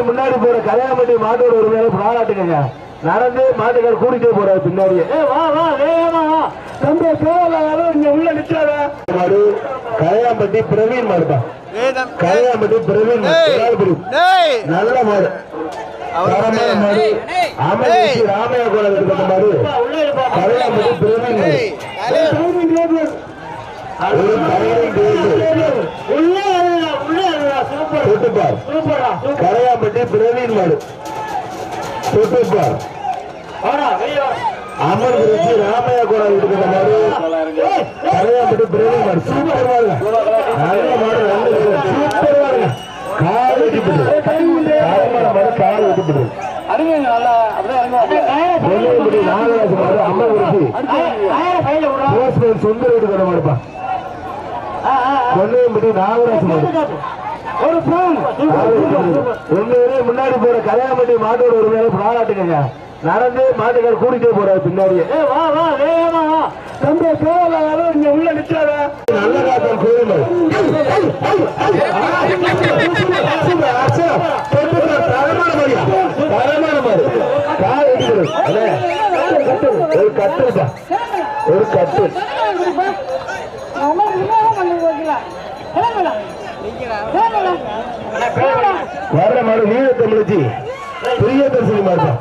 முன்னாடி போற கல்யாணப்பட்டி மாட்டோட ஒரு வேலை பாராட்டுங்க. நடந்து மாட்டுக்கார கூட்டிட்டே போறாரு பின்னாடியே. உள்ள நிற்காத கல்யாணப்பட்டி பிரவீன் மாடுப்பா. கல்யாணப்பட்டி பிரவீன் நல்ல மாடு. ராமையா கோலம் இருக்கிற மாடு கல்யாணப்பட்டி பிரவீன் கரையாம்பட்டி பிரவீன் மாடு அமர்குறிச்சி ராமையா கோலம் இருக்கிற மாடு கரையாம்பட்டி பிரவீன் மாடு சூப்பர் மாடு. நல்ல மாடு சூப்பர் மாடுங்க. கால் வெட்டிப்பட்டு மாடு கால் வெட்டிப்பட்டு நாகராஜ் மாடு அமர்குறிச்சி சுந்தர இருக்கிற மாடுப்பா. கொல்லையம்பட்டி நாகராஜ் மாடு முன்னாடி போற கல்யாணப்பட்டி மாட்டோட ஒரு வேலை பாராட்டுங்க. நடந்து மாட்டுக்கார கூட்டிட்டே போறாரு பின்னாடியே. உள்ள நிற்காத நல்ல காத்தல் கோயில் ஒரு கட்டு ஒரு கட்டு வர்ற மாடு வீர தமிழச்சி பெரிய தரிசனி மாடுப்பா.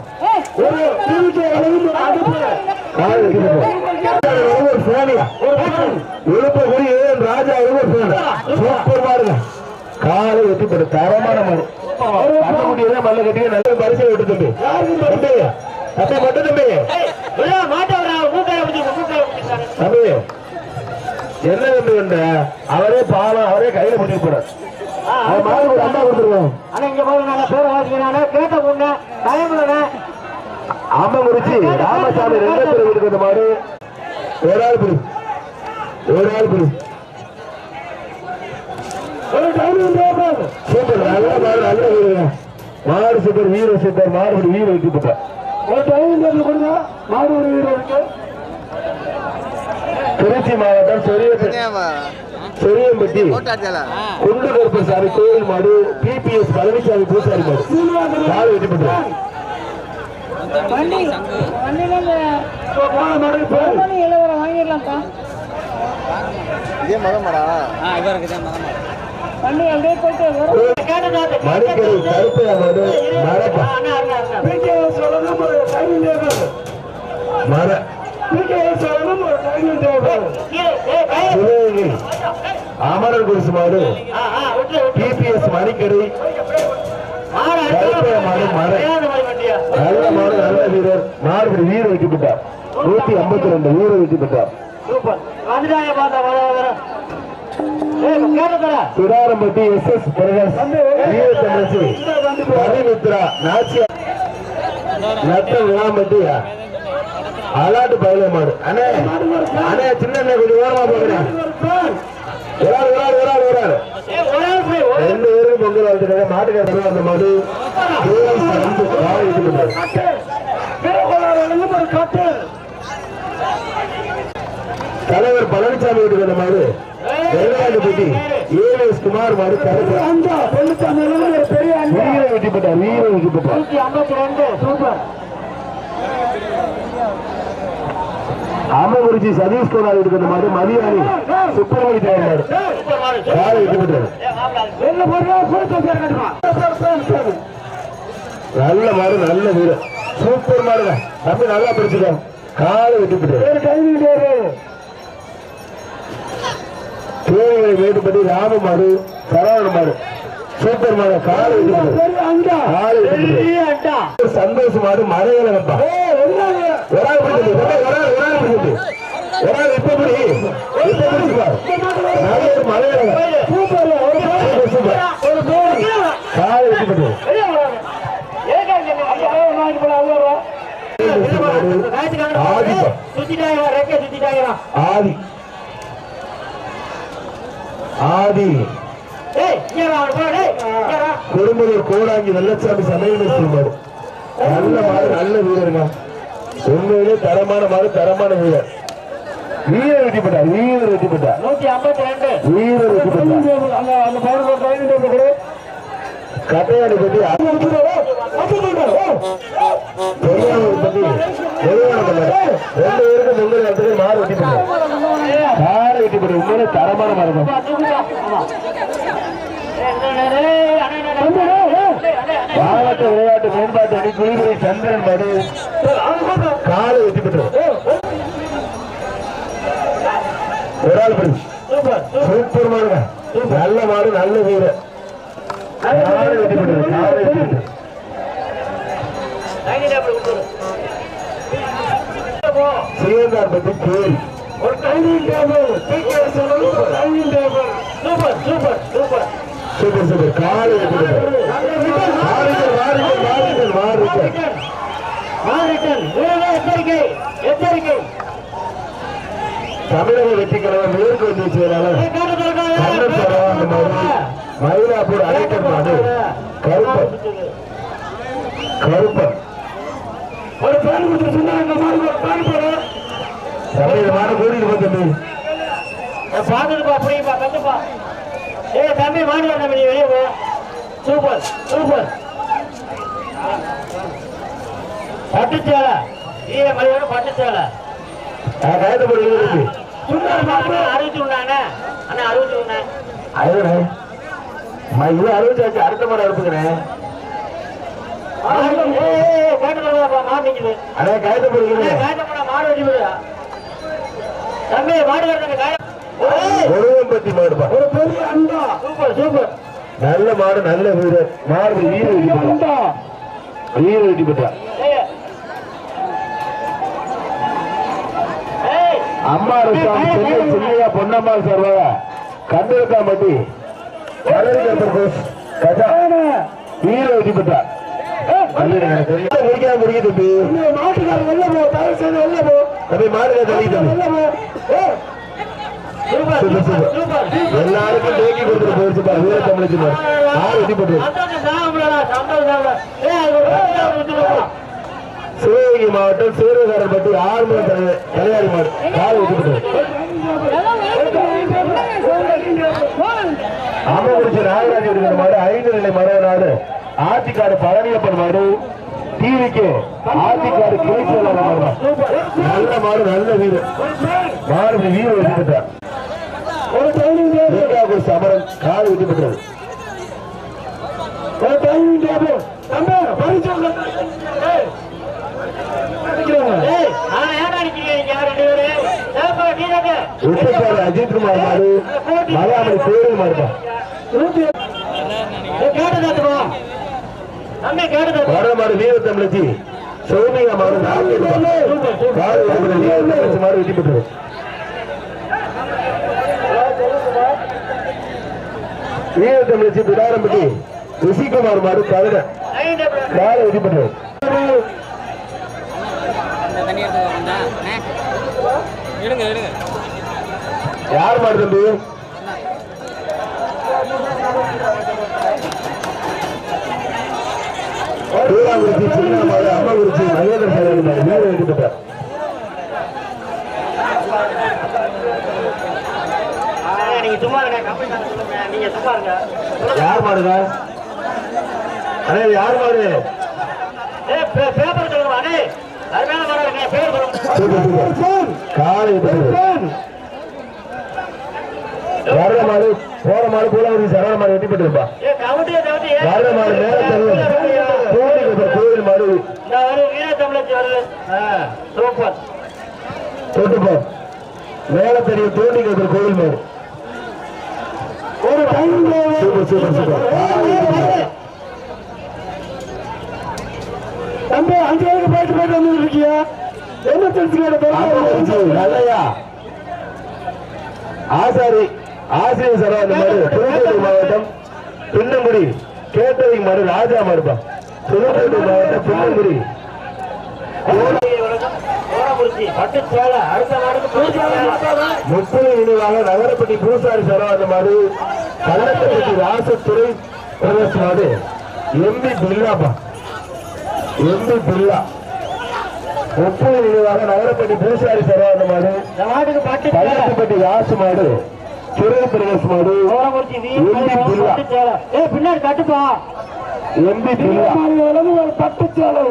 ராஜா சூப்பர் மாடுங்க. காலை வெட்டிப்பட்டு தரமான மாடு. கண்ணக்குட்டியே மல்ல கட்டியே நல்ல பரிசை விட்டு தம்பி தம்பி தம்பி மட்டும் தம்பி தம்பி என்ன தம்பி உண்டு அவரே பாவம் அவரே கையில முடிக்க போறாரு. மாடு ஒரு அண்ணா கொடுத்துருவோம். அம்மங்குறிச்சி ராமசாமி ரெண்டு பேர் இருக்கிற மாடு ஒரு ஆள் பிரி ஒரு ஆள் பிரி சூப்பர் நல்ல மாடு நல்ல வீரங்க. மாடு சூப்பர் வீர சூப்பர் மாடு வீர வைக்கப்பட்ட கொடுங்க. மாடு ஒரு வீர இருக்கு. திருச்சி மாவட்டம் செரியம்பட்டி குண்டு கருப்பசாமி கோயில் மாடு பிபிஎஸ் பழனிசாமி பூசாரி மாடு கால் வெட்டிப்பட்டார். மணிக்கரை கருப்பையா மாடு மர அமரர் குருசு மாடு பிபிஎஸ் மணிக்கரை நல்ல மாடு நல்ல வீரர். மாடு வீர வைக்கப்பட்டார். 152 வீர வைக்கப்பட்டார். சுடாரம்பட்டி எஸ் பிரகாஷ் வீர தமிழச்சி பரிமித்ரா நாச்சியா நட்ட விழாம்பட்டி அலாட்டு பயில மாடு. அண்ணே அண்ணே சின்ன கொஞ்சம் ஓரமா போகிறேன். ரெண்டு பேருக்கு பொங்கல் வாழ்த்துக்காக மாட்டுக்கார அந்த மாடு தலைவர் பழனிசாமி வீட்டுக்கு அந்த மாடு வெள்ளாண்டுப்பட்டி ஏஎஸ் குமார் மாடு வீர வெட்டிப்பட்டார். வீர வெட்டிப்பட்டார். அம்மங்குறிச்சி சதீஷ் குமார் வீட்டுக்கு அந்த மாடு மதியானி சுப்பிரமணிய மாடு காலை வெட்டிப்பட்டார். நல்ல மாடு நல்ல வீர சூப்பர் மாடுங்க. தம்பி நல்லா பிடிச்சிக்க. காலை வெட்டிப்பட்டார். தேவைகளை வேட்டுப்பட்டி ராம மாடு சரவண மாடு சூப்பர் மாடு காலை வெட்டிப்பட்டார். சந்தோஷ மாடு மலையில வைப்பா. ஒரு ஆள் பிடிச்சது ஒரு ஆள் இப்ப நல்ல ஒரு மலையில காலை வெட்டிப்பட்டார். ஆதி ஆதி குடும்பத்தூர் கோடாங்கி வெள்ளச்சாமி சமையல் செய்வார். நல்ல மாடு நல்ல வீரருங்க. உண்மையிலே தரமான மாடு தரமான வீரர். வீரர் வெற்றி பெற்றார். வீரர் வெற்றி பெற்றார். 152 வீரர் வெற்றி பெற்றார். கட்டையாடி பற்றி பெரியாளர் பற்றி ரெண்டு பேருக்கு முன்னே இடத்துல மாடு வெட்டி போட்டார். காரை வெட்டி போட்டு உண்மையிலே தரமான மாடு. மாவட்ட விளையாட்டு மேம்பாட்டு அணி குழுவை சந்திரன் மாடு காலை வெட்டி பெற்றார். ஒரு ஆள் படி சூப்பர் மாடுங்க. நல்ல மாடு நல்ல வீரர். காலை வெட்டி பெற்றார். காலை வெட்டி பெற்றார். சிவந்தார் பற்றி கேள்வி ஒரு dining table super super super super super காலை வெட்டி பெற்றார். தமிழக வெற்றி கழகம் மேற்கு ஒன்றிய செயலாளர் மயிலாப்பூர் அழைக்கர் மாடு கருப்பன் ஒரு பேர் கொடுத்து சொன்னாங்க. மாடு கூட்டிட்டு போய் தம்பி பாத்துப்பா புரியுப்பா கத்துப்பா. ஏ தம்பி மாடு தம்பி வெளியே போ. சூப்பர் சூப்பர் பட்டுச்சேலை ஈர மலையோட பட்டுச்சேலை அறுபத்தி ஒண்ணாண்ணே அண்ணா 61 60 அடுத்த முறை அறுப்புக்கிறேன். மாடு நிக்குது. மாடு வெட்டி போடுதா தம்பி. மாடு ஒருவம்பட்டி மாடுப்பா. ஒரு பெரிய அண்டா. சூப்பர் சூப்பர் நல்ல மாடு நல்ல வீரர். மாடு வீர வெட்டி பெற்றா. அம்மா சின்னையா பொன்னம்மா சார்பாக கண்டக்காம்பட்டி வீர வெட்டி பெற்றார். எல்லாருக்கும் தேக்கி கொடுத்துட்டு போயிருச்சுப்பா. வீர தமிழச்சு மாடு வெட்டி பெற்றார். சிவகங்கை மாவட்டம் சீரகாரன்பட்டி ஆறுமலை தலையாரி மாடு காலை வெட்டி அம்மகுறிச்சி நாகராஜ் இருக்கிற மாடு 5 நிலை மரவ நாடு ஆத்திக்காடு பழனியப்பன் மாடு டிவிக்கு ஆத்திக்காடு கிளைச்சல் நல்ல மாடு நல்ல வீரர். மாடு வீர வெட்டி பெற்றார். சமரம் காலை வெட்டி பெற்றது. அஜித்குமார் மாடு மலையாளி கோயில் மாடுப்பா. மாடு வீர தமிழச்சி சௌமியா மாடு மாடு வெட்டி பெற்றது. வீர தமிழச்சி பிடாரம்பட்டி ரிஷிகுமார் மாடு கருட காலை வெட்டி பெற்றது. யார் மாடு தம்பி? தூராங்குறிச்சி சின்ன மாடு அம்மகுறிச்சி மகேந்திர சாலை மாடு வீர வெட்டி பெற்றார். யார் மாடுங்க? அண்ணே யார் மாடு? காலை வர்ற மாடு போற மாடு பூலாவரி சரவண மாடு வெட்டி பெற்றிருப்பா. வர்ற மாடு மேல கோவில் மாடு தொட்டுப்போ மேல தெரியும் தோண்டிக்கு கோவில் மாடு. Super super super. தம்பி 5 பேருக்கு போயிட்டு வந்து இருக்கியா? என்ன தெரிஞ்சுக்கலையா? ஆசாரி ஆசிரியர் சரவண மாடு புதுக்கோட்டை மாவட்டம் பின்னங்குடி கேட்டரிங் மாடு ராஜா மாடுப்பா. புதுக்கோட்டை மாவட்டம் பின்னங்குடி முப்பது நினைவாக நகரப்பட்டி பூசாரி சரவண மாடு கள்ளப்பட்டி ராசத்துறை பிரதேச மாடு எம்பி பில்லாப்பா, எம்பி பில்லா ஒப்புமை நினைவாக நகரப்பட்டி பூசாரி சரவாத மாடு, பள்ளத்துப்பட்டி யாசு மாடு, சுரேஷ் பிரதேச மாடு எம்பி பில்லா, பின்னாடி கட்டுப்பா எம்பி பில்லா ஒரு பட்டுச்சாலை,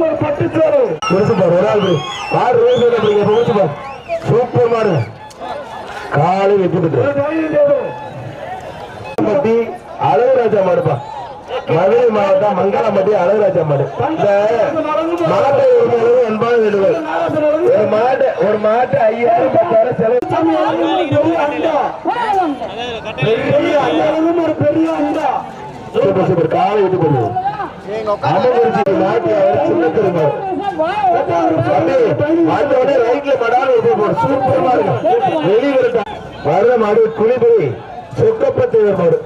ஒரு பட்டுச்சாலை ஒரு ஆள் ஆறு ரோடு சூப்பர் மாடு காலை வெற்றி பெற்று அழகுராஜா மாடுப்பா, மதுரை மாவட்டம் மங்கலம்பட்டி அழகுராஜா மாடு. இந்த மாட்டை உரிமையாளர்கள் அன்பான வேண்டுகோள், ஒரு மாட்டு 5000 10,000 செலவு. ஒரு பெரிய அண்டா சூப்பர் சூப்பர் காலை விட்டு போடுது. அமர்ச்சி மாட்டி சின்ன திரும்ப வந்தோடனே ரைட்ல மடால் சூப்பர் மாடு வெளியே வர்ற மாடு குளிபடி சொக்கப்பத்தை மாடு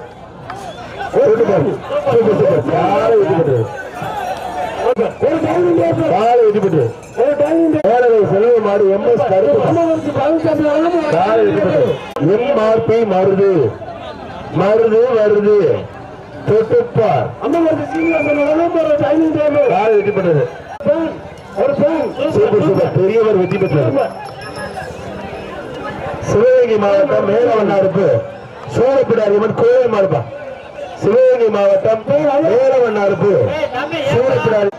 செலவு மாடு எம்எஸ் எம்ஆர்பி மருது மருது வருது தொட்டுப்பார் வெற்றி பெற்றது. பெரியவர் வெற்றி பெற்றார். சிவகங்கை மாவட்டம் மேலவண்ணாறுப்பு சூழப்பிடாரியம்மன் கோயில் மாடுப்பா. சிவகங்கை மாவட்டம் மேலவண்ணாறுப்பு சூழப்பிடாரி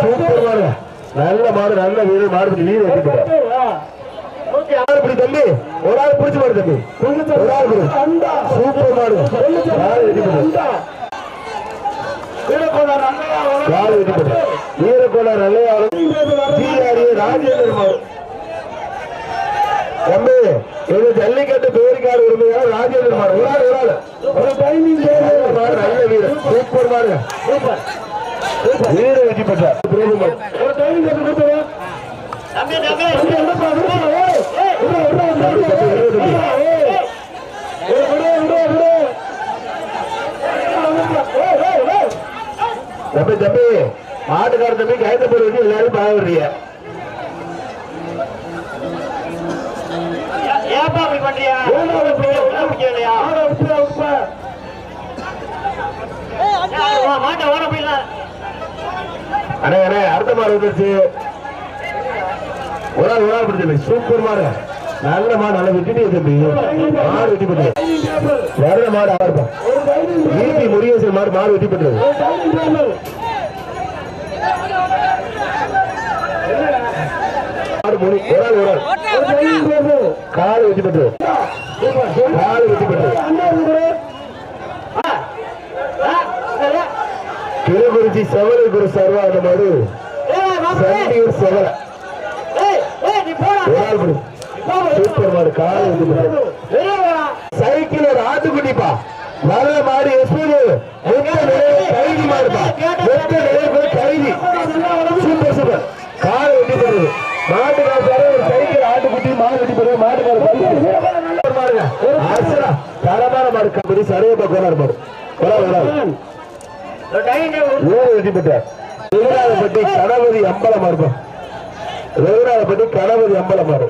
சூப்பர் மாடு, நல்ல மாடு, நல்ல வீடு மாடு வீடு வெற்றி பெற்றார். தம்பி ஒரு ஆள் பிடிச்சு மாடு தம்பி, ஒரு ஆள் சூப்பர் மாடு வீரகோளார் நல்ல ராஜேந்திர மாடு தம்பி. இது ஜல்லிக்கட்டு பேருக்காடு உரிமையான ராஜேந்திர மாடு ஒரு ஆள் மாடு நல்ல வீடு சூப்பர் மாடு வீடு வெற்றி பெற்றார். தம்பி தம்பி மாட்டுக்கார தம்பி கைத்த போய் வச்சு எல்லாரும் பாடுறீங்க. அண்ணே அண்ணே அடுத்த மாடு வந்துருச்சு. ஒரு ஆள் பிடிச்சது சூப்பர் மாடு, நல்ல மாடு, நல்ல வெட்டி தம்பி மாடு வெட்டி பெற்றது. வர்ற மாடு ஆடுப்பா ஈபி முருகேசன் மாடு மாடு வெட்டி பெற்றது. காலை வெட்டி பெற்றது. காலை வெட்டி பெற்றது. கிளகுறிச்சி செவலை குரு சர்வாத மாடு சண்டியூர் செவலை சூப்பர் மாடு காலை வெட்டி பெற்றது. சைக்கிள் ஒரு ஆட்டுக்குட்டிப்பா நல்ல மாடு எஸ்பி கைதி மாடுப்பா கைதி சூப்பர் சூப்பர் காலை வெட்டி பெற்றது. மாட்டுக்கார ஒரு சைக்கிள் ஆட்டுக்குட்டி மாடு வெட்டி பெற்றது. மாட்டுக்கார மாடுங்க தரமான மாடு கம்பெனி சரையப்பா கோனார் மாடு வெற்றி பெற்றார். ரகுநாதப்பட்டி கணபதி அம்பலம் மாடுப்பா, ரகுநாதப்பட்டி கணபதி அம்பலம் மாடு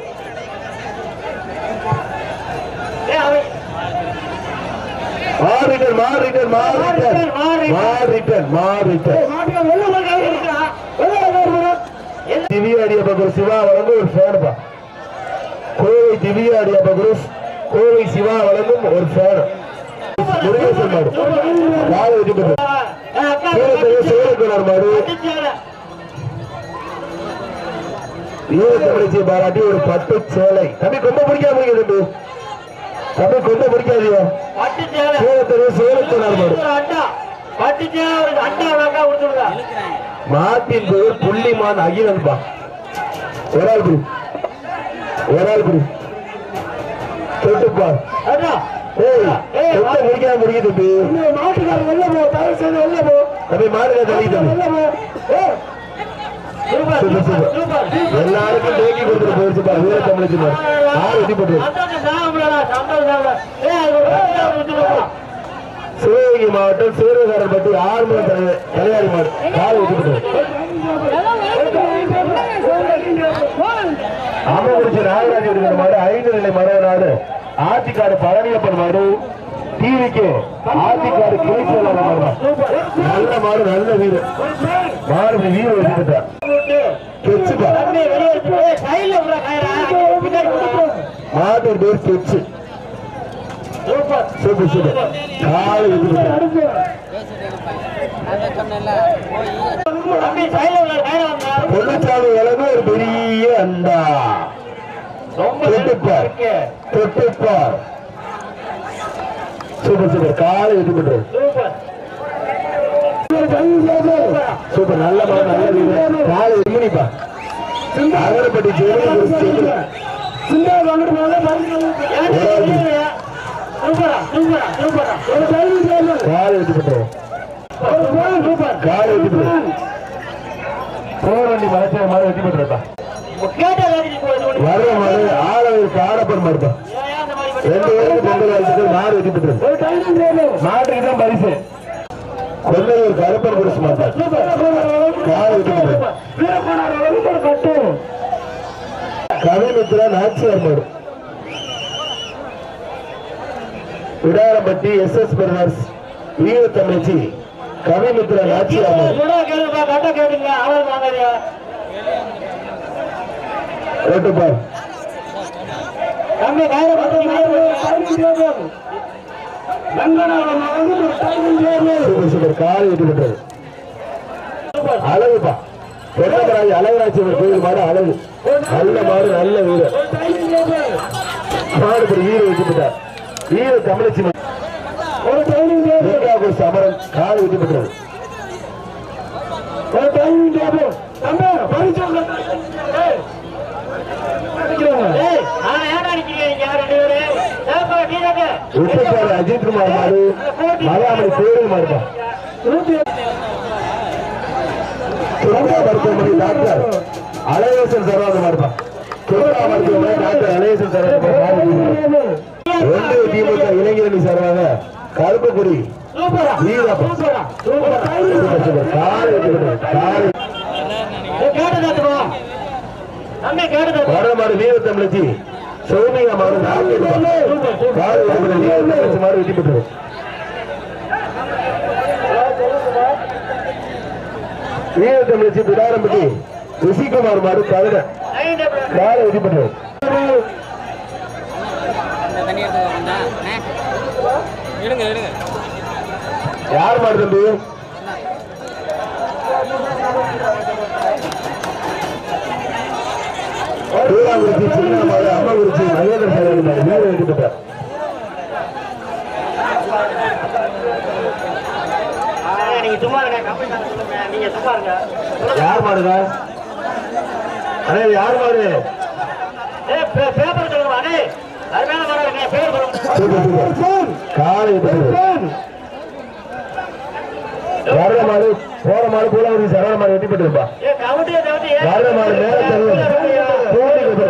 திவ்யாடியப்பா சிவா வழங்கும் ஒரு ஃபேனுப்பா. கோவை திவ்யாடியப்பா கோவை சிவா வழங்கும் ஒரு ஃபேன் முருகேசன் மாடு காலை வெற்றி பெற்றது. சோழக்குனர் மாடு ஈழத்தமிழச்சியை பாராட்டி ஒரு பட்டு சேலை தம்பி கொம்ப பிடிக்காம தம்பி தம்பி கொம்ப பிடிக்காதியா சோழக்குனர் மாடு மாட்டின் பெயர் புள்ளிமான் அகிலன்பா. ஒரு ஆள் குடி தொட்டுப்பா முடிக்காம முடிக்க தம்பி மாட்டுக்காரர் வெளில போ தயவு செய்து வெளில போ தம்பி மாடுகார தள்ளி தம்பி எல்லாருக்கும் தேக்கி கொடுத்துட்டு போயிருச்சுப்பா வீர தமிழ் ஆறு வெட்டி போட்டு சிவகங்கை மாவட்டம் சீரகாரன்பட்டி ஆறுமலை தலையாரி மாடு காலை வெட்டி போட்டு அம்மகுறிச்சி நாகராஜ் மாடு 5 நிலை மரவ நாடு ஆத்திக்காடு பழனியப்பன் மாடு டிவிக்கு ஆத்திக்காடு கிளைச்சல் நல்ல மாடு நல்ல வீடு மாடு வீடு வச்சுக்கிட்டார் மாட்டு பேர் கெச்சு சூப்பர் சூப்பர் காலை பொண்ணு அளவு ஒரு பெரிய அண்டா தொட்டுப்பார் தொட்டுப்பார் சூப்பர் சூப்பர் காலை வெற்றி பெற்றது சூப்பர் நல்ல மாடு நல்ல வீடு காலை வெற்றிப்பா அகரப்பட்டி காலை வெற்றி பெற்றோம் காலை வெற்றி பெற்றோம் போராண்டி மலைச்சார மாடு வெற்றி பெற்றப்பா வர மாடு ஆளவிற்கு ஆடப்பன் மாடுப்பா 2 பேருக்கு பொங்கல் வயசுக்கு மாடு வெற்றி பெற்றது மாட்டுக்கு தான் பரிசு கொள்ளையூர் கருப்பன் குடிச்சு மாட்டார் காலை வெற்றி பெற்றது கவிமித்ரா நாச்சியார் மாடு விடாரம்பட்டி எஸ் பிரதர்ஸ் வீர தமிழ்ச்சி கவிமித்ரா நாச்சியார் மாடு கேட்டுப்பார் காலை வெற்றி பெற்றது அழகுப்பா பொன்னமராஜ் அழகராட்சி கோயில் மாடு அழகு நல்ல மாடு நல்ல வீடு மாடு வீர வெற்றி பெற்றார் வீர தமிழச்சி சமரம் காலை வெற்றி பெற்றது அஜித் குமார் மாடு மலையாமணி கோயில் மாடுப்பா மருத்துவமனை டாக்டர் அழகேசன் சர்வாத மாடுப்பா மருத்துவமனை டாக்டர் அழகேசன் சர்வாத திமுக இளைஞரணி சார்பாக கருப்புக்குடி வடமாடு வீர தமிழச்சி சௌமியா மாடு மாடு வெற்றி பெற்றது வீர தமிழச்சி பிடாரம்பட்டி ரிஷிகுமார் மாடு தவிர காலை வெற்றி பெற்றது யார் மாடு தம்பி தூராங்குறிச்சி சின்ன மாடு அம்மகுறிச்சி மகேந்திர சாலை மாடு வீர வெற்றி பெற்றார் யார் மாடுங்க அண்ணே யார் மாடு காலை வர்ற மாடு போற மாடு பூலாவதி சரவண மாடு வெட்டி பெற்றிருப்பா வர்ற மாடு மேல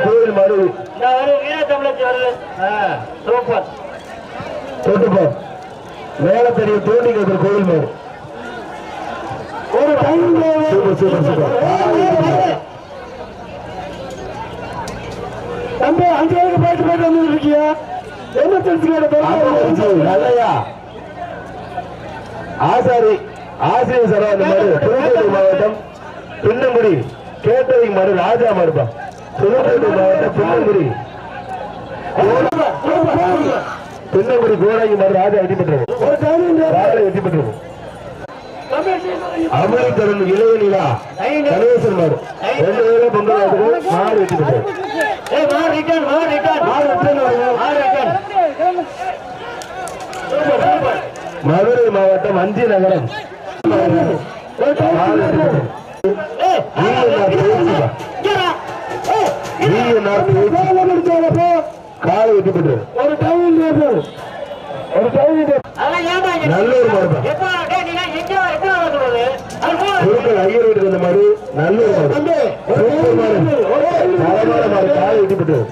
கோயில் மாடு தொட்டுப்பா மேல தெரிய தோண்டி கேட்கிற கோயில் மாடு சூப்பர் சூப்பர் சூப்பர் தம்பி 5 பேருக்கு போயிட்டு வந்து இருக்கியா என்ன தெரிஞ்சுக்க நல்லையா ஆசாரி ஆசிரியர் சரவாத மாடு புதுக்கோட்டை மாவட்டம் பின்னங்குடி கேட்டரிங் மாடு ராஜா மாடுப்பா புதுக்கோட்டை மாவட்டம் பின்னங்குடி கோடாங்கி மாடு ராஜா வெற்றி பெற்றது வெற்றி பெற்றது அமெரிக்கன் இளைய நிலா கணேசன் மாடு 2 பேரும் பொங்கல் மாடு வெற்றி பெற்றது மதுரை மாவட்டம் அஞ்சி நகரம் காலை வெற்றி பெற்றது நல்லூர் மாவட்டம் ஐயர் வீட்டுக்கு வந்த மாதிரி நல்லூர் மாடு காலை வெற்றி பெற்றது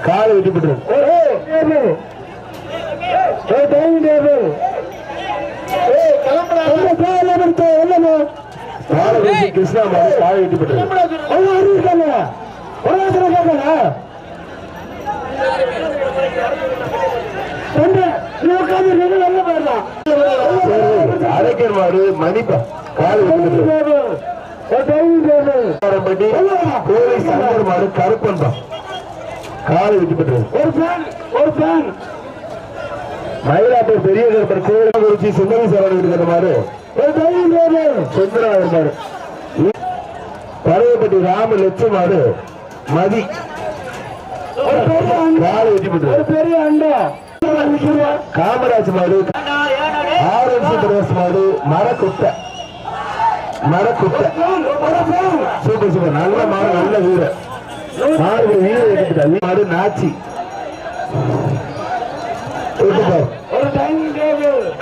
காலை வெற்றி பெற்றது கிருஷ்ணா மாடு காலை வெற்றி பெற்றது சேகர் மாடு மணிப்பா காலை கோழி சங்கர் மாடு கருப்பன்பா காலை விட்டு பெற்றது. மயிலாப்பூர் பெரிய கருப்பர் கோயில் குறிச்சி சுந்தரி சரவணன் இருக்கிற மாடு சுந்தரா மாடு. பழையப்பட்டி ராம லட்சு மாடு மதி காலை விட்டு பெற்றது. பெரிய அண்டா காமராஜ் மாடு ஆரஞ்சு பிரதேச மாடு மரக்குட்டை சூப்பர் சூப்பர் நல்ல மாடு நல்ல வீர மாடு வீர மாடு நாச்சி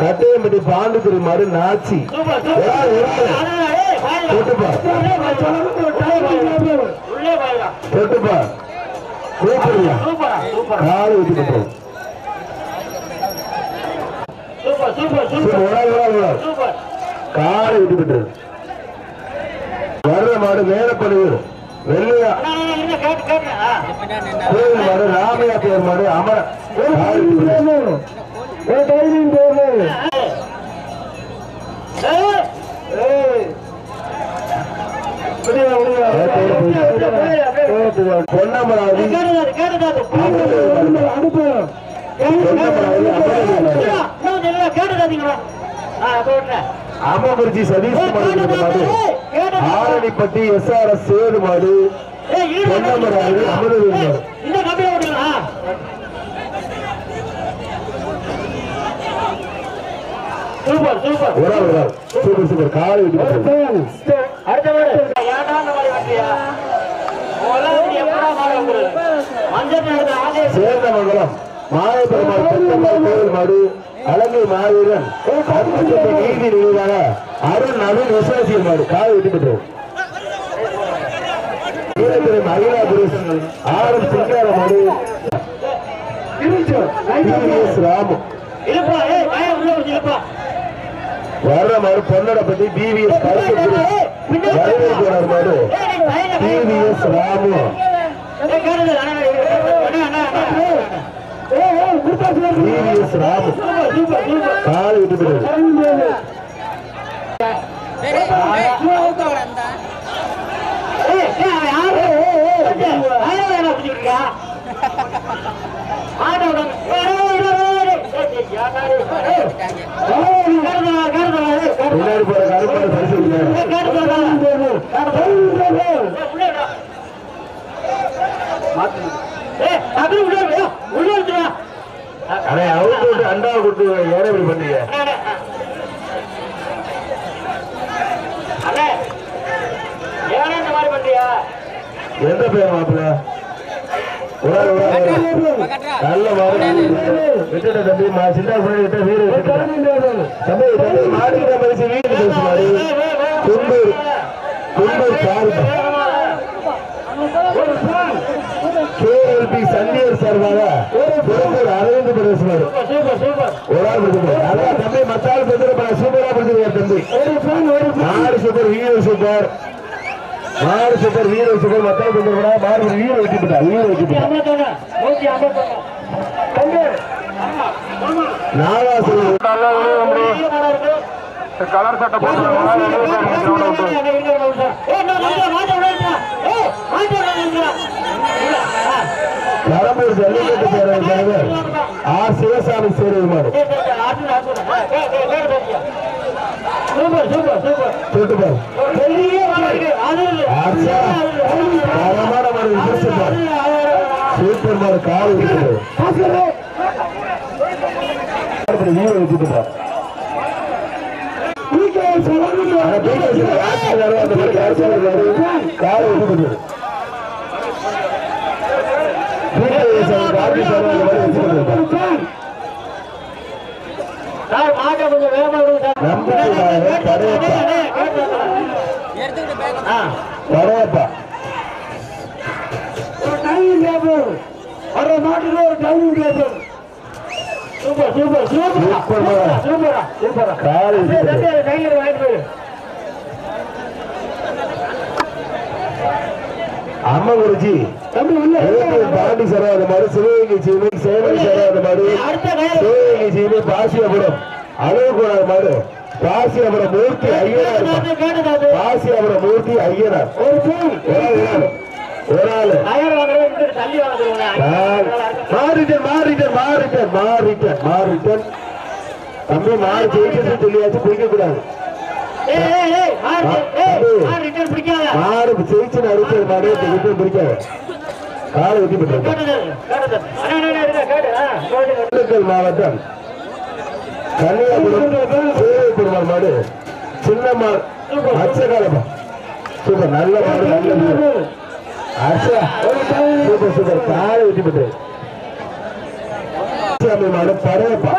கட்டையம்பட்டி பாண்டித்துறை மாடு நாச்சி காலை விட்டு காலை விட்டு பெற்றது. வர்ற மாடு மேலப்படுவது வெள்ளையா கோயில் மாடு ராமையா பேர் மாடு அமர பொன்னமராவதி அமகுருஜி சதீஷ் மாடு ஆரணிப்பட்டி SRS சேது மாடு பொன்னமராவதி அமரவேல் மாடு. சூப்பர் சூப்பர் காலை விட்டு சேர்ந்தமங்கலம் மாயப்பெருமாள் பெருமாள் கோயில் மாடு அலங்கை மாவீரன் நீதி நினைவாக அருண் நவீன் விசுவாசியல் மாடு காலை விட்டு பெற்றோம். மகிழாபுரி ஆர் சிங்கார மாடு ராமு வர்ற மாடு பொன்னடப்பட்டி BVS மாடு BVS ராமு காலை விட்டு பெற்றது. பின்னாடி போற கருப்பை அவுட்டு அண்டாவை கொடுத்து ஏற இப்படி பண்ணீங்க. எந்த பேர் மாப்பிள்ள நல்ல மாடு விட்டுட்ட தம்பி சின்ன விட்ட வீடு தம்பி தம்பி மாடுகிட்ட மதிச்சு வீடு பேசுவாரு குண்டூர் KLP சந்தியர் சார்பாக அரவிந்த் பேசுவாரு ஒரு ஆள் அதான் தம்பி மத்தாள் பேசுற சூப்பரா பேசுவார் தம்பி மாடு சூப்பர் வீடு சூப்பர் மாடு சூப்பர் வீடு சூப்பர் மத்தாள் பேசுறா மாடு வீடு வெட்டிவிட்டா கலர் சட்டை பெரம்பூர் ஜல்லிக்கட்டு பேரவை தலைவர் ஆர் சிவசாமி சேருமாறு சூப்பர் மாடு கால் காலை விட்டு அம்மகுருஜி பாண்டி சரவாத மாடு சிவகங்கை சீமை சேவல் சரவாத மாடு சிவகங்கை சீமை பாசியபுரம் அளவுகூடாத மாடு பாசியாபுரம் மூர்த்தி ஐயனார், பாசியாபுரம் மூர்த்தி ஐயனார். ஒரு ஆளு மாறிட்டன் தம்பி மாறி ஜெயிச்சு சொல்லியாச்சு பிடிக்க கூடாது. மாடு ஜெயிச்சு அடிச்சது மாடு பிடிக்காது. காலை வெட்டி திண்டுக்கல் மாவட்டம் கன்னியாகுமரி மாடு சின்ன மாடு அச்சகாலமா சூப்பர் நல்ல மாடு நல்ல சூப்பர் சூப்பர் காலை வெட்டி பெற்று மாடு பரவப்பா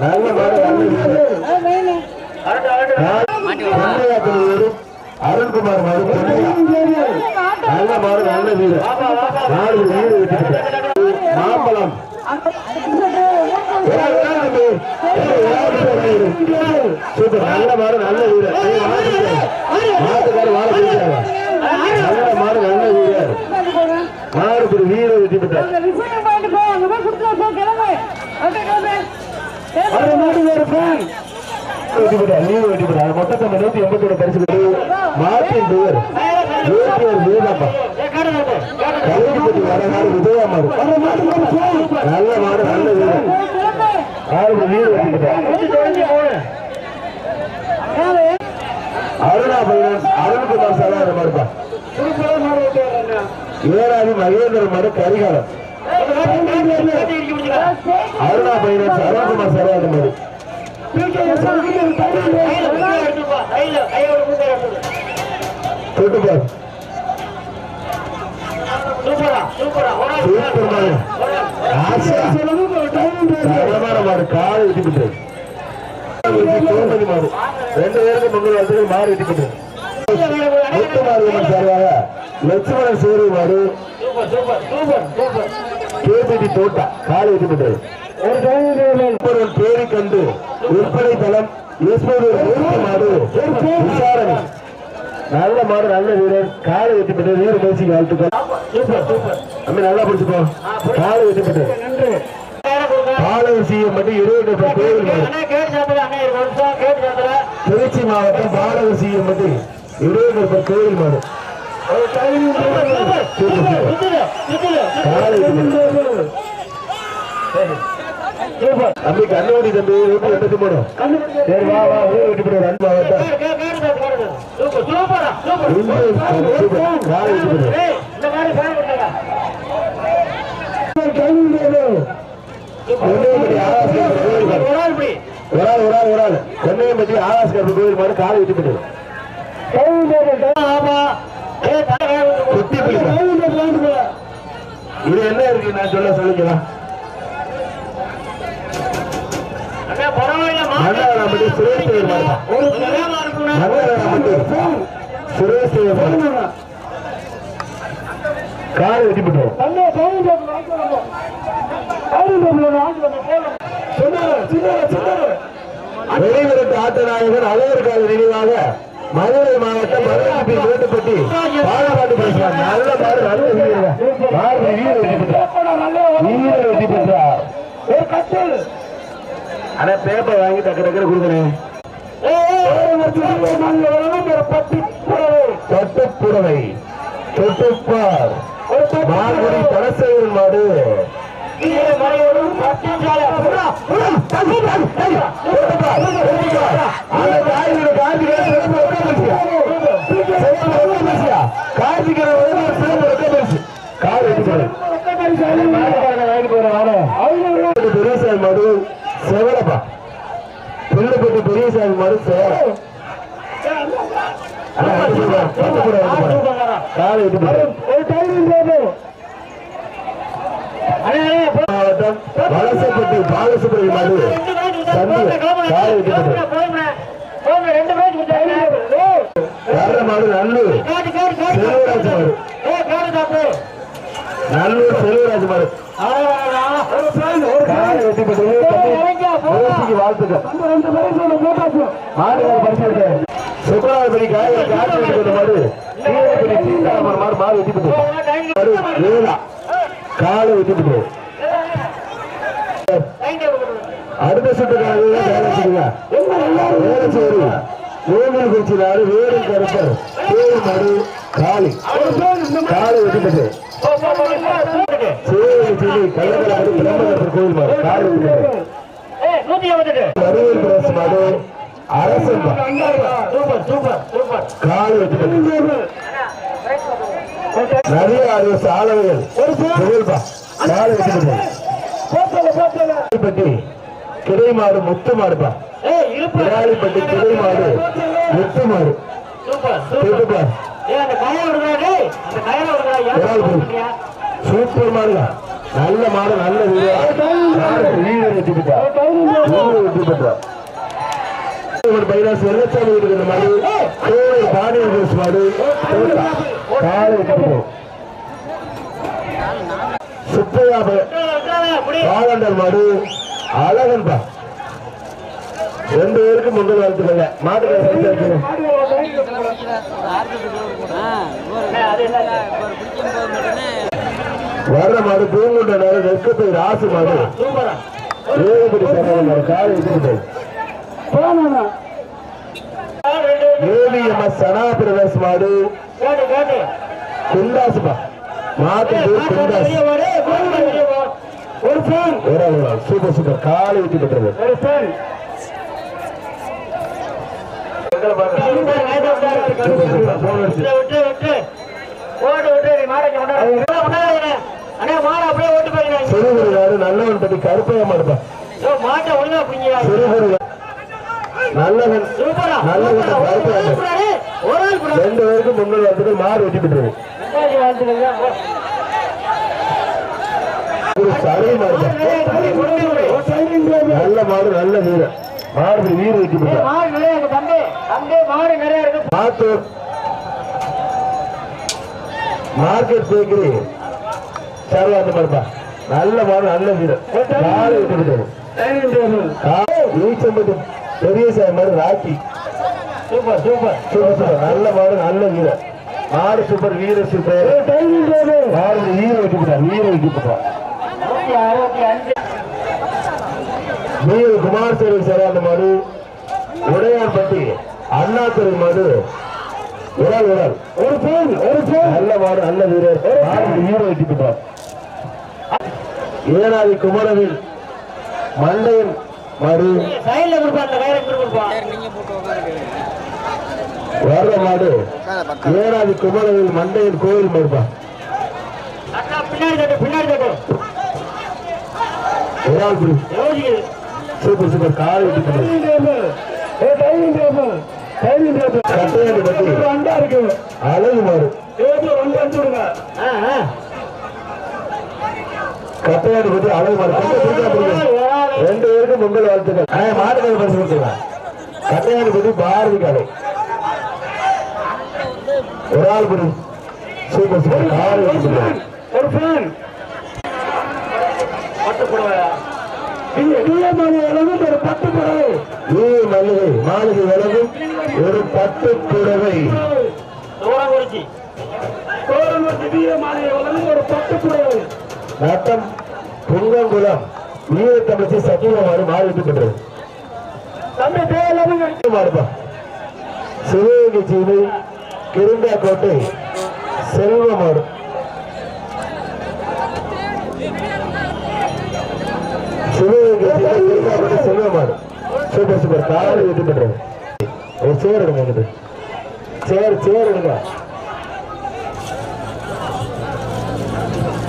நல்ல மாடு அருண்குமார் மாடு நல்ல மாடு நல்ல வீடு மாடு வீடு வெட்டி மாம்பழம் சூப்பர் நல்ல மாடு நல்ல வீடு மாட்டுக்கார வாழ பிடிச்சாங்க நல்ல மாடு நல்ல வீடு மாடு வீடு வெட்டி பெற்றார். மொத்தத்தை 181 பரிசு மாட்டின் பேர் வீரப்பா கலைஞப்பட்டி வரநாடு உதயா மாடு நல்ல மாடு நல்ல வீடு வீடு அருணா பைனான்ஸ் அருண்குமார் சகார மாடுப்பா ஏராதி மகேந்திரன் மாடு கரிகாலம் அருணா பைனான்ஸ் அருண்குமார் சகார மாடு காலை வெட்டி மாடு 2 பேருக்கு பொங்கல் வந்து மாறு வெட்டி பெற்று முத்துமாரியம்மன் சார்பாக லட்சுமணன் சேரி மாடு கேபிடி தோட்டா காலை வெட்டி பெற்றது. பேரி கண்டு விற்பனை தளம் மாடு விசாரணை நல்ல மாடு நல்ல வீரர் காலை வெட்டி பெற்றது. வீர பேசி வாழ்த்துக்கள் அம்மி நல்லா பிடிச்சுக்கோ. காலை வெட்டி பெற்றது பாலவசியம் மட்டும் 20 கோவில் மாடு திருச்சி மாவட்டம் பாலவசியம் மட்டும் 20 கோவில் மாடு தம்பி கண்ணோடி தம்பி 183 சரி வா வா வெட்டி போடு ரன் மாவட்டம் கொன்னையம்பட்டி ஆகாஸ்கர் கோவில் மாடு காலை வெட்டி போடு. இது என்ன இருக்கு நான் சொல்லிக்கலாம். சுரேஷ் காலை வெட்டி போட்டோம். வெளிவிரட்டு ஆட்ட நாயகர் அழகர் கால நினைவாக மதுரை மாவட்டம் மதுரை மேட்டுப்பட்டி பாலக்காட்டு பேசுறாங்க. நல்ல மாடு நல்ல வீரர் வெட்டி பெற்றார். ஆனா பேப்பர் வாங்கி டக்கு டக்குனு கொடுக்கணும். தொட்டுப்புடவை தொட்டுப்பார் மாங்குடி தனசேகரன் மாடு பெரியசாமி மாடு செவலப்பா பிள்ளைப்பட்டி பெரியசாமி மாடு சேலம் மாவட்டம் வலசப்பட்டி பாலசுப்ரமணிய மாடு மாடு நல்லூர் செல்வராஜ் மாடு நல்லூர் செல்வராஜ் மாடு வாழ்த்துக்கள் சுப்பராஜபடி மாடு மாடு வெட்டி காலை வெட்டி அடுத்த சுற்றுக்காக வேலை செய்யுங்க. வேலை செய்யுங்க. வேலூர் குறிச்சி நாடு வேறு கருப்பர் பேரு மறு காளி காளி வெட்டிப்பட்டு சேரி கள்ளக்கடை பிரம்மகர் கோயில் மாடு காளி வெட்டிப்பட்டு மருவூர் பிரஸ் மாடு அரசன் காளி வெட்டிப்பட்டு நிறைய ஆறு ஆளவைகள் காளி வெட்டிப்பட்டு கிடை மாடு முத்து மாடுப்பா விராலிப்பட்டி கிடை மாடு முத்து மாடு சூப்பர் மாடுங்க. நல்ல மாடு நல்ல வீடு வெற்றி பெற்றா பைராஸ் வெள்ளச்சாமி இருக்கிற மாடு பாண்டியன் மாடு காலை சுப்பையா பாலண்டல் மாடு அழகன்பா. 2 பேருக்கு முன்னல் வாழ்த்துக்கல மாட்டு வர்ற மாடு பூங்குண்ட நேரம் நெற்கத்தை ராசு மாடு ஏழுபடி சரண காலை ஏவிஎம்எஸ் சனா பிரதேச மாடு குண்டாசுப்பா மாட்டு குண்டாஸ் சூப்பர் சூப்பர் காலை வெற்றி பெற்றது. நல்லவன் பற்றி கருப்பையா மாடுப்பா நல்லவன் நல்லவன் 2 பேருக்கு முன்னூறு வாழ்த்துக்கள் மாடு வெற்றி பெற்றது. நல்ல மாடு நல்ல வீரர் மாடு வீடு வெற்றி பெற்றார். மாத்தூர் மார்க்கெட் பேக்கரி சர்வாந்த மாடுப்பா நல்ல மாடு நல்ல வீரர் மாடு வெற்றி பெற்றது. பெரிய சார் மாடு Rocky super super super super நல்ல மாடு நல்ல வீரர் மாடு சூப்பர் வீரர் சூப்பர் மாடு வீர வெற்றி பெற்றார். வீர வெற்றி பெற்றார். குமார் சேவை சர்வாந்த மாடு உடையான்பட்டி அண்ணாத்துறை மாடு உடல் உடல் நல்ல மாடு நல்ல வீரர் வீர வெற்றி பெற்றார். ஏனாதி குமரவில் மண்டையன் மாடு வர்ற மாடு ஏனாதி குமரவில் மண்டையன் கோயில் மாடுப்பா சூப்பர் சூப்பர் காலை அழகு மாடு கட்டையாடு பற்றி அழகு மாடு 2 பேருக்கும் பொங்கல் வாழ்த்துக்கள் மாடுகள் பரிசு கொடுத்துருக்காங்க. கட்டையாடு பற்றி பாரதி கடை ஒரு ஆள் படி சூப்பர் சூப்பர் காலை மாளிகை விலகும் ஒரு 10 புடவை நட்டம் புங்கங்குளம் வீர தமிழ்ச்சி சத்தியமாறு மாறிட்டு பெற்றது. சிவகங்கை சீமை கிருந்தாக்கோட்டை செல்வமாடு சிவகங்கை செல்வமாடு சூப்பர் சூப்பர் காலை வெற்றி பெற்றது. ஒரு சேர் எடுங்க சேர் எடுங்க.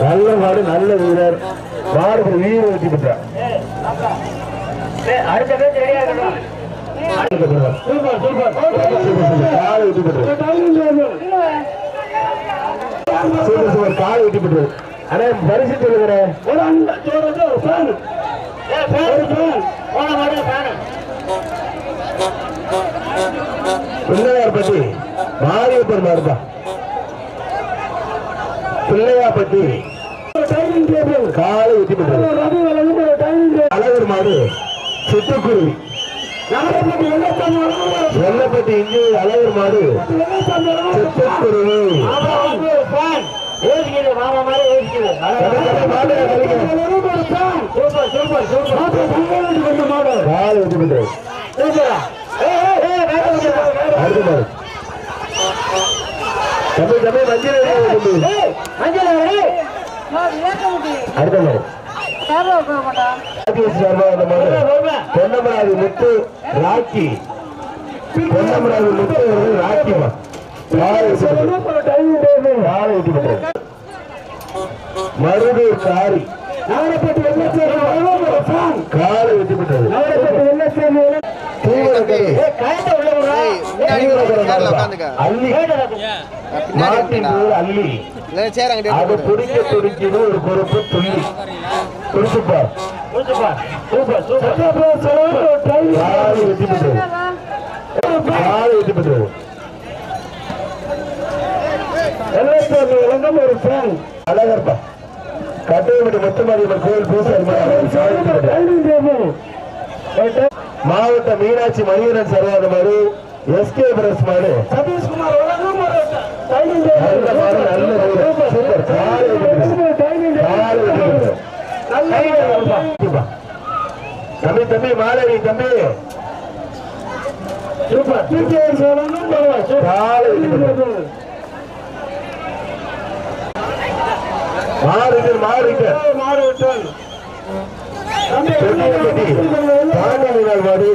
நல்ல மாடு நல்ல வீரர் மாடு வீர வெற்றி பெற்றார். காலை வெற்றி பெற்றது. சூப்பர் சூப்பர் காலை வெற்றி பெற்றது. ஆனா பரிசு சொல்லுகிறேன் பிள்ளையார்பட்டி மாரியப்பன் மாடுப்பா பிள்ளையார்பட்டி காலை வெற்றி பெற்றது. அழகர் மாடு சிட்டுக்குருவி வெள்ளப்பட்டி இங்கே அழகர் மாடு சிட்டுக்குருவி கால் வெட்டி விட்டு அடுத்த மாடு தம்பி தம்பி மஞ்சள் அடுத்த மாடு பொன்னமராதி முத்து ராக்கி பொன்னமராதி முத்து ராக்கிமா மருதூர் காரி காலை வெட்டி விட்டது அள்ளி அதை துடிக்க துடிக்குது ஒரு பொறுப்பு துள்ளி குடிச்சுப்பா காலை வெட்டி விட்டது காலை வெட்டி விட்டது ஒரு ஃபேன் அழகர்ப்பா கட்டையப்பட்டு முத்துமாரியம்மன் கோயில் பூசாரி மாவட்ட மீனாட்சி மணிகண்டன் சர்வாத மாடு எஸ்கே பிரஸ் மாடு சதீஷ்குமார் தம்பி தம்பி மாலவி தம்பி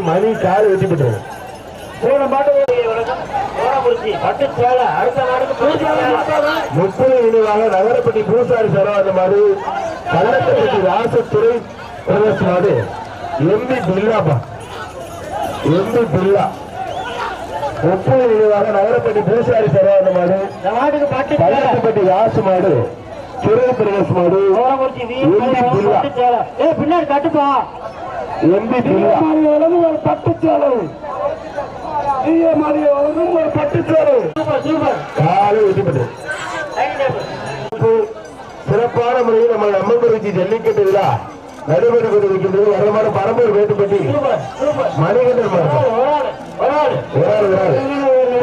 மணி காலை வெட்டி விட்டது முப்பது நினைவாக நகரப்பட்டி பூசாரி சரவாத மாடு கள்ளப்பட்டி ராசத்துறை பிரதேச மாடு எம்பி பில்லாப்பா எம்பி பில்லா முப்பது நினைவாக நகரப்பட்டி பூசாரி சரவாத மாடு கள்ளப்பட்டி ராசு மாடு துறை பிரதேச மாடு பின்னாடி கட்டுப்பா எம்பி பில்லா ஒரு பட்டுச்சாலை ஒரு பட்டுச்சாலை காலை வெட்டிப்பட்டு சிறப்பான முறையில் நம்ம அம்மன்புரிச்சி ஜல்லிக்கட்டு விழா நடைபெற்று கொண்டிருக்கின்றது. வரமான பரம்பூர் வேட்டுப்பட்டி மணிகண்டன்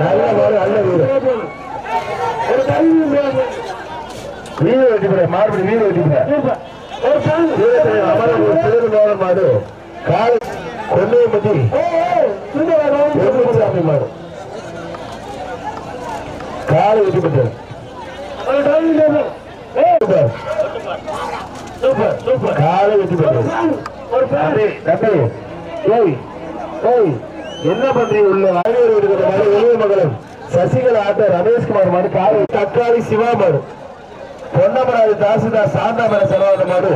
நல்ல மாடு நல்ல வீடு வெட்டிப்பட மாறுபடி வீடு வெட்டிப்பட அமரபூர் மாடு காலை கொண்டையம்பட்டி சாமி மாடு காலை வெட்டிப்பட்டது காலை வெட்டிப்பட்டது. என்ன பண்றீங்க உள்ள வெளிய மகளும் சசிகலா ஆட்ட ரமேஷ்குமார் மாடு காலை தக்காளி சிவா மாடு பொன்னமராதி தாசிதார் சாந்தாமர செலவாத மாடு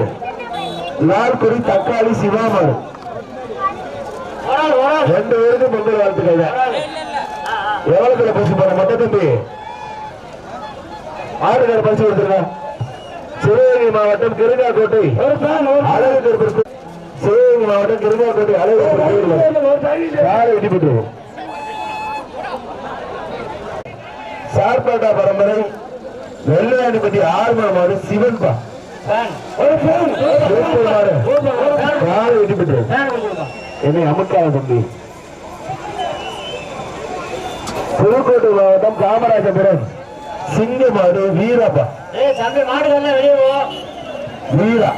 லால்குடி தக்காளி சிவா மாடு ரெண்டு பேருக்கு பொங்கல் வாழ்த்துக்கள். எவ்வளவு பரிசு போற மொத்த தம்பி ஆறு பரிசு கொடுத்துருங்க. சிவகங்கை மாவட்டம் கிருங்காக்கோட்டை அழகு சிவகங்கை மாவட்டம் கிருங்காக்கோட்டை அழகு காலை வெட்டிப்பட்டு சார்பாட்டா பரம்பரை வெள்ளையாண்டிப்பட்டி ஆறுமணம் மாடு சிவன்பா காலை வெட்டிப்பட்டு என்னை அமுக்காத தம்பி. புதுக்கோட்டை மாவட்டம் காமராஜபுரம் சிங்கமாடு வீரப்பா வீரா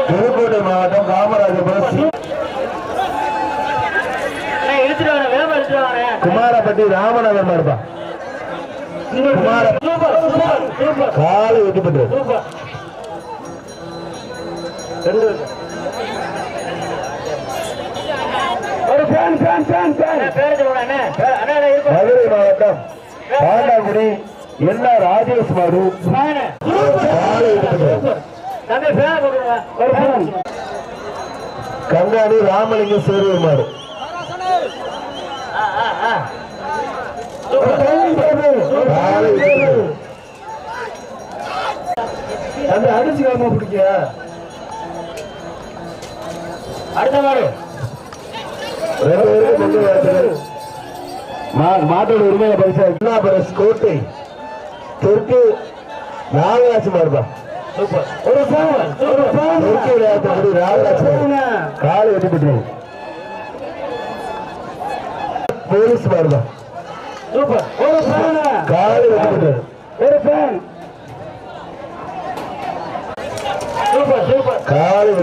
புதுக்கோட்டை மாவட்டம் காமராஜபுரம் குமாரப்பட்டி ராமநகர் மாடுப்பா காலை வெட்டிப்பட்டு மதுரை மாவட்டம் பாண்டாங்குடி என்ன ராஜேஷ் மாடு கங்காணி ராமலிங்க சேருவை மாடு அந்த அடிச்சுக்காம பிடிக்க அடுத்த மாடு மாட்டோட உரிமையை பரிசு கோட்டை தெற்கு நாகராட்சி மாடுபா நாகராட்சி காலை வெட்டிப்பட்டு போலீஸ் மாடுபா காலை வெட்டிப்பட்டு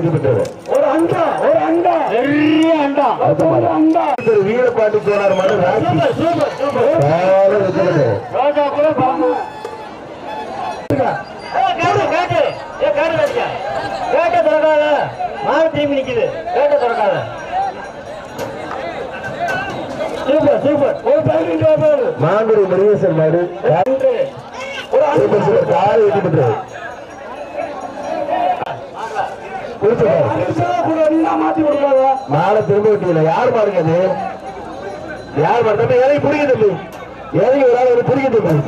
வெற்றி பெற்றது. ஒரு அண்டா பெரிய அண்டா வீரபாண்டி கோனார் மாடு ராசி சூப்பர் சூப்பர் காலை வெற்றி பெற்றது. ரோஜா கூட பாம்பு கேட்ட திறக்காத மாடு திரும்பி நிக்குது. கேட்ட திறக்காத. சூப்பர் சூப்பர் ஒரு 15 பேர் மாங்குடி முருகேசன் மாடு ஒரு சூப்பர் சூப்பர் காலை வெற்றி பெற்றது. மாத்தி கொடுக்காத மாலை திரும்ப விட்டீங்களா? யார் மாடுங்க அது? யார் மாடு? தம்பி எதை புரியுது தம்பி? எதை ஒரு ஆள் புரியுது தம்பி?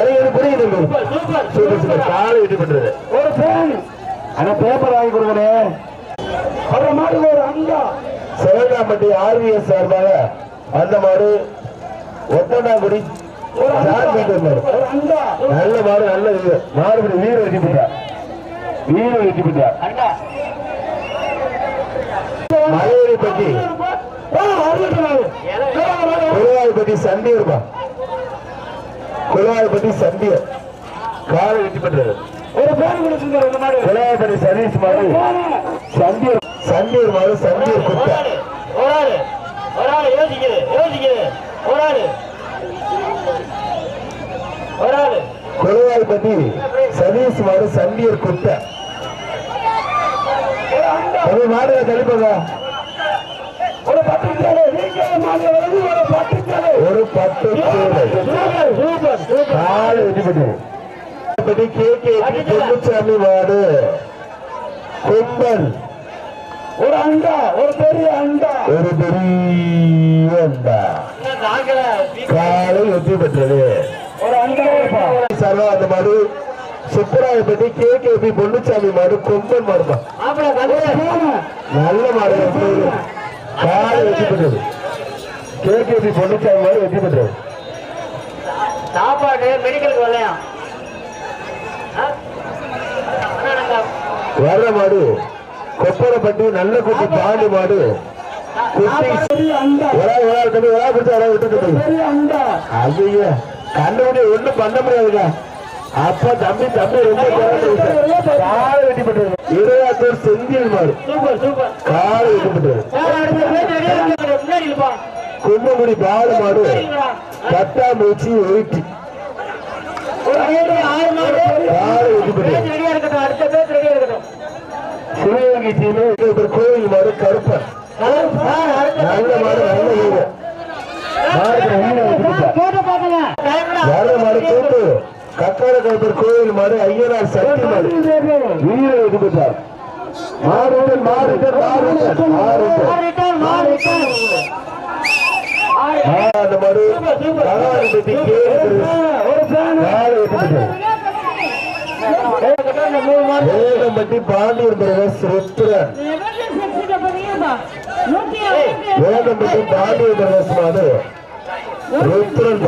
எதை புரியுது தம்பி? சூப்பர் சூப்பர் சூப்பர் காலை வெற்றி பெற்றது. ஒரு பேன் ஆனா பேப்பர் வாங்கி கொடுக்கணும். ஒரு மாடு ஒரு அண்டா சிவகாம்பட்டி ஆர்விஎஸ் சார்பாக அந்த மாடு ஒத்தனாங்குடி ஒரு ஒரு அண்டா நல்ல மாடு நல்ல இது மாடுபடி வீர வெற்றி பெற்றார். வீர வெற்றி பெற்றார். அண்டா மலையடிப்பட்டி குலவாய்ப்பட்டி சண்டியர்பா குலவாய்ப்பட்டி சண்டியர் காலை வெற்றி பெற்றது. ஒரு பேன் கொடுத்துருக்காரு இந்த மாடு குலவாய்ப்பட்டி சதீஷ் மாடு சண்டியர் சண்டியர் மாடு சண்டியர் குத்த ஒரு ஆளு யோசிக்குது ஒரு ஆளு குலவாய்ப்பட்டி சதீஷ் மாடு சண்டியர் குத்த மாடு கழிப்பதா ஒரு 10 சேலை ஒரு 10 சேலை ஒரு 10 சூப்பர் காலை வெற்றி பெற்றது. பொன்னுச்சாமி மாடு கும்பல் ஒரு அண்டா ஒரு பெரிய அண்டா ஒரு பெரிய அண்டா காலை வெற்றி பெற்றது. ஒரு அண்டா சர்வா அந்த மாடு சுப்பராயப்பட்டி கேகேபி பொன்னுச்சாமி மாடு கொம்பன் மாடுப்பா நல்ல மாடு காலை வெற்றி பெற்றது. கேகேபி பொன்னுச்சாமி மாடு வெற்றி பெற்றது. சாப்பாடு மெடிக்கலுக்கு வரலையா வர்ற மாடு கொப்பரப்பட்டி நல்ல குட்டி பாண்டி மாடு ஐயா கண்டுபிடி ஒண்ணும் பண்ண முடியாதுங்க. அப்ப தம்பி ரொம்ப காலை வெட்டி பெற்றது. இருபத்தூர் செந்தில் மாடு காலை வெட்டி பெற்றது. கும்பகுடி பாலு மாடு பட்டாம்பூச்சி ஒயிட்டி காலை வெட்டி பெற்றது. சிவகங்கை டீமே கோயில் மாடு கருப்பன் நல்ல மாடு நல்ல வீடு வர மாடு கூட்டு கக்கார கருப்பர் கோயில் மாடு ஐயனார் சக்தி மாடு வீர வெற்றி பெற்றார். அந்த மாடு ககாரிப்பட்டி வேதம்பட்டி பாண்டியர் பிரதேஷ் ருத்ரன் வேதம்பட்டி பாண்டியர் பிரதேஷ் மாடு ருத்ரன்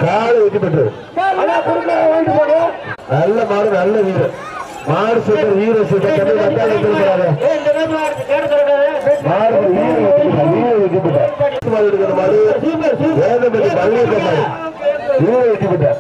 காலை வெற்றி பெற்றது. நல்ல மாடு நல்ல வீரர் மாடு சுத்தர் வீர சுத்தர் மாடு வீர வெற்றி பெற்றார். வேதம்பட்டி பள்ளியப்ப மாடு வீர வெற்றி பெற்றார்.